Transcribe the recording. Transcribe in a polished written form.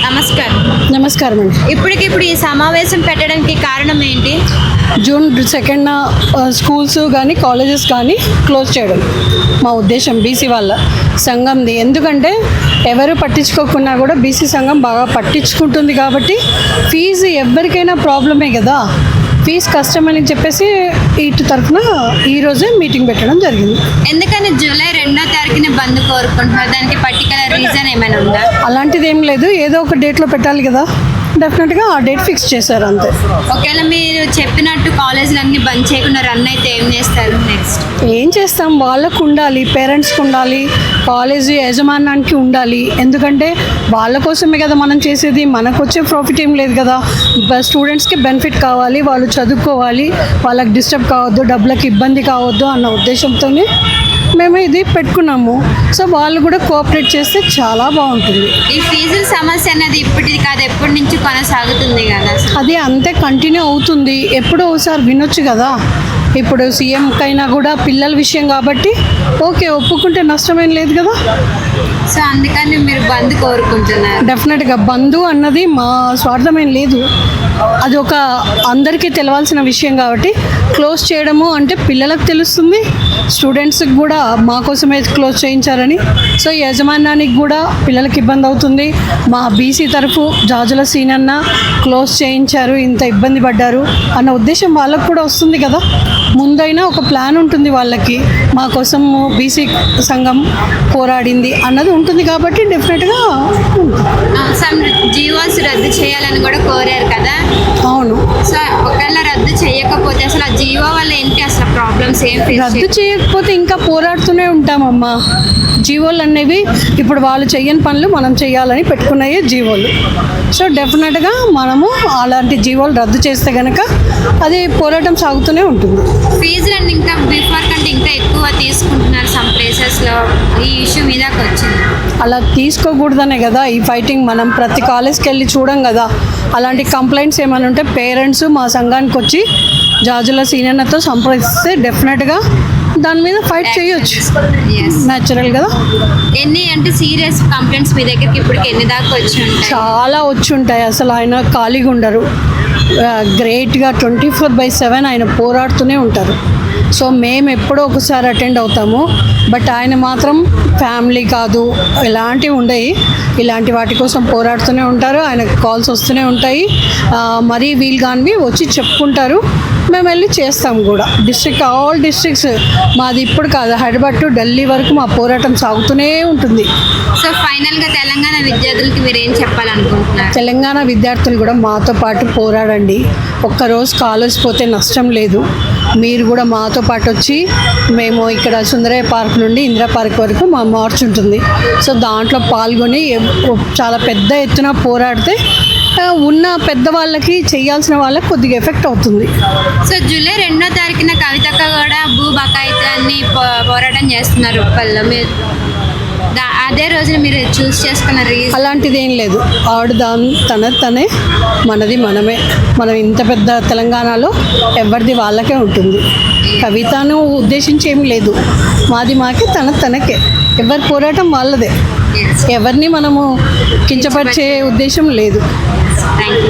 నమస్కారం అండి. ఇప్పటికిప్పుడు ఈ సమావేశం పెట్టడానికి కారణం ఏంటి? జూన్ 2న స్కూల్స్ కానీ కాలేజెస్ కానీ క్లోజ్ చేయడం మా ఉద్దేశం బీసీ వాళ్ళ సంఘంది. ఎందుకంటే ఎవరు పట్టించుకోకున్నా కూడా బీసీ సంఘం బాగా పట్టించుకుంటుంది కాబట్టి ఫీజు ఎవరికైనా ప్రాబ్లమే కదా, ఫీజు కష్టమని చెప్పేసి ఇటు తరఫున ఈరోజే మీటింగ్ పెట్టడం జరిగింది. ఎందుకని జూలై 2వ తారీఖున బంద్ కోరుకుంటున్నారు? దానికి పర్టికులర్ రీజన్ ఏమైనా ఉందా? అలాంటిది ఏం లేదు, ఏదో ఒక డేట్లో పెట్టాలి కదా, డెఫినెట్గా ఆ డేట్ ఫిక్స్ చేశారు అంతే. ఒకవేళ మీరు చెప్పినట్టు కాలేజీలన్నీ బంద్ చేయకుండా రన్ అయితే ఏం చేస్తారు నెక్స్ట్? ఏం చేస్తాం, వాళ్ళకు ఉండాలి, పేరెంట్స్కి ఉండాలి, కాలేజీ యాజమాన్యానికి ఉండాలి. ఎందుకంటే వాళ్ళ కోసమే కదా మనం చేసేది, మనకు వచ్చే ప్రాఫిట్ ఏం లేదు కదా. స్టూడెంట్స్కి బెనిఫిట్ కావాలి, వాళ్ళు చదువుకోవాలి, వాళ్ళకి డిస్టర్బ్ కావద్దు, డబ్బులకు ఇబ్బంది కావద్దు అన్న ఉద్దేశంతోనే మేము ఇది పెట్టుకున్నాము. సో వాళ్ళు కూడా కోఆపరేట్ చేస్తే చాలా బాగుంటుంది. ఈ ఫీజుల సమస్య అనేది ఇప్పటిది కాదు, ఎప్పటి నుంచి కొనసాగుతుంది కదా. అది అంతే కంటిన్యూ అవుతుంది, ఎప్పుడో ఒకసారి వినొచ్చు కదా. ఇప్పుడు సీఎంకైనా కూడా పిల్లల విషయం కాబట్టి ఓకే, ఒప్పుకుంటే నష్టమేం లేదు కదా. సో అందుకని మీరు బంద్ కోరుకుంటున్నారు? డెఫినెట్గా బంధు అన్నది మా స్వార్థమేం లేదు, అది ఒక అందరికీ తెలవాల్సిన విషయం కాబట్టి క్లోజ్ చేయడము అంటే పిల్లలకు తెలుస్తుంది, స్టూడెంట్స్కి కూడా మా కోసమే క్లోజ్ చేయించారని. సో యాజమాన్యానికి కూడా పిల్లలకి ఇబ్బంది అవుతుంది. మా బీసీ తరఫు జాజుల సీనన్న క్లోజ్ చేయించారు, ఇంత ఇబ్బంది పడ్డారు అన్న ఉద్దేశం వాళ్ళకు కూడా వస్తుంది కదా. ముందైనా ఒక ప్లాన్ ఉంటుంది వాళ్ళకి, మా కోసం బీసీ సంఘం పోరాడింది అన్నది ఉంటుంది కాబట్టి డెఫినెట్గా సమ్ జీవోస్ రద్దు చేయాలని కూడా కోరారు కదా. అవును. సో ఒకవేళ రద్దు చేయకపోతే అసలు ఆ జీవో వల్ల ఏంటి అసలు ప్రాబ్లమ్స్ ఏం? రద్దు చేయకపోతే ఇంకా పోరాడుతూనే ఉంటామమ్మా. జీవోలు అనేవి ఇప్పుడు వాళ్ళు చెయ్యని పనులు మనం చేయాలని పెట్టుకున్నాయి జీవోలు. సో డెఫినెట్గా మనము అలాంటి జీవోలు రద్దు చేస్తే కనుక అది పోరాటం సాగుతూనే ఉంటుంది. ఫీజులన్నీ ఇంకా బిఫోర్ కంటే ఇంకా ఎక్కువ తీసుకుంటున్నారు సమ్ ప్లేసెస్లో, ఈ ఇష్యూ మీదకి వచ్చింది. అలా తీసుకోకూడదనే కదా ఈ ఫైటింగ్. మనం ప్రతి కాలేజ్కి వెళ్ళి చూడం కదా. అలాంటి కంప్లైంట్స్ ఏమైనా ఉంటే పేరెంట్స్ మా సంఘానికి వచ్చి జాజుల సీనియర్తో సంప్రదిస్తే డెఫినెట్గా దాని మీద ఫైట్ చేయొచ్చు. న్యాచురల్ కదా. ఎన్ని అంటే సీరియస్ కంప్లైంట్స్ మీ దగ్గరికి ఇప్పటికి ఎన్ని దాకా వచ్చి ఉంటాయి? చాలా వచ్చి ఉంటాయి. అసలు ఆయన ఖాళీగా ఉండరు, గ్రేట్గా 24/7 ఆయన పోరాడుతూనే ఉంటారు. సో మేము ఎప్పుడో ఒకసారి అటెండ్ అవుతాము, బట్ ఆయన మాత్రం ఫ్యామిలీ కాదు, ఇలాంటివి ఉండయి, ఇలాంటి వాటి కోసం పోరాడుతూనే ఉంటారు. ఆయనకు కాల్స్ వస్తూనే ఉంటాయి, మరీ వీలు కానివి వచ్చి చెప్పుకుంటారు, మేము వెళ్ళి చేస్తాం కూడా. ఆల్ డిస్ట్రిక్ట్స్ మాది ఇప్పుడు కాదు, హైదరాబాద్ టు ఢిల్లీ వరకు మా పోరాటం సాగుతూనే ఉంటుంది. సో ఫైనల్గా తెలంగాణ విద్యార్థులకి మీరు ఏం చెప్పాలనుకుంటున్నారు? తెలంగాణ విద్యార్థులు కూడా మాతో పాటు పోరాడండి. ఒక్కరోజు కాలేజ్ పోతే నష్టం లేదు, మీరు కూడా మాతో పాటు వచ్చి, మేము ఇక్కడ సుందరయ్య పార్క్ నుండి ఇందిరా పార్క్ వరకు మా మార్చ్ ఉంటుంది. సో దాంట్లో పాల్గొని చాలా పెద్ద ఎత్తున పోరాడితే ఉన్న పెద్దవాళ్ళకి చేయాల్సిన వాళ్ళకి కొద్దిగా ఎఫెక్ట్ అవుతుంది. సో జూలై 2వ తారీఖున కవితక్క కూడా భూ బకాయితాన్ని పోరాటం చేస్తున్నారు ఉప్పల్లో. మీరు అదే రోజున మీరు చూస్ చేసుకున్న రీజన్? అలాంటిది ఏం లేదు, ఆవిడ తనే, మనది మనమే. మనం ఇంత పెద్ద తెలంగాణలో ఎవరిది వాళ్ళకే ఉంటుంది. కవితను ఉద్దేశించి ఏం లేదు, మాది మాకే, తనకే. ఎవరి పోరాటం వాళ్ళదే, ఎవరిని మనము కించపరిచే ఉద్దేశం లేదు. Thank you.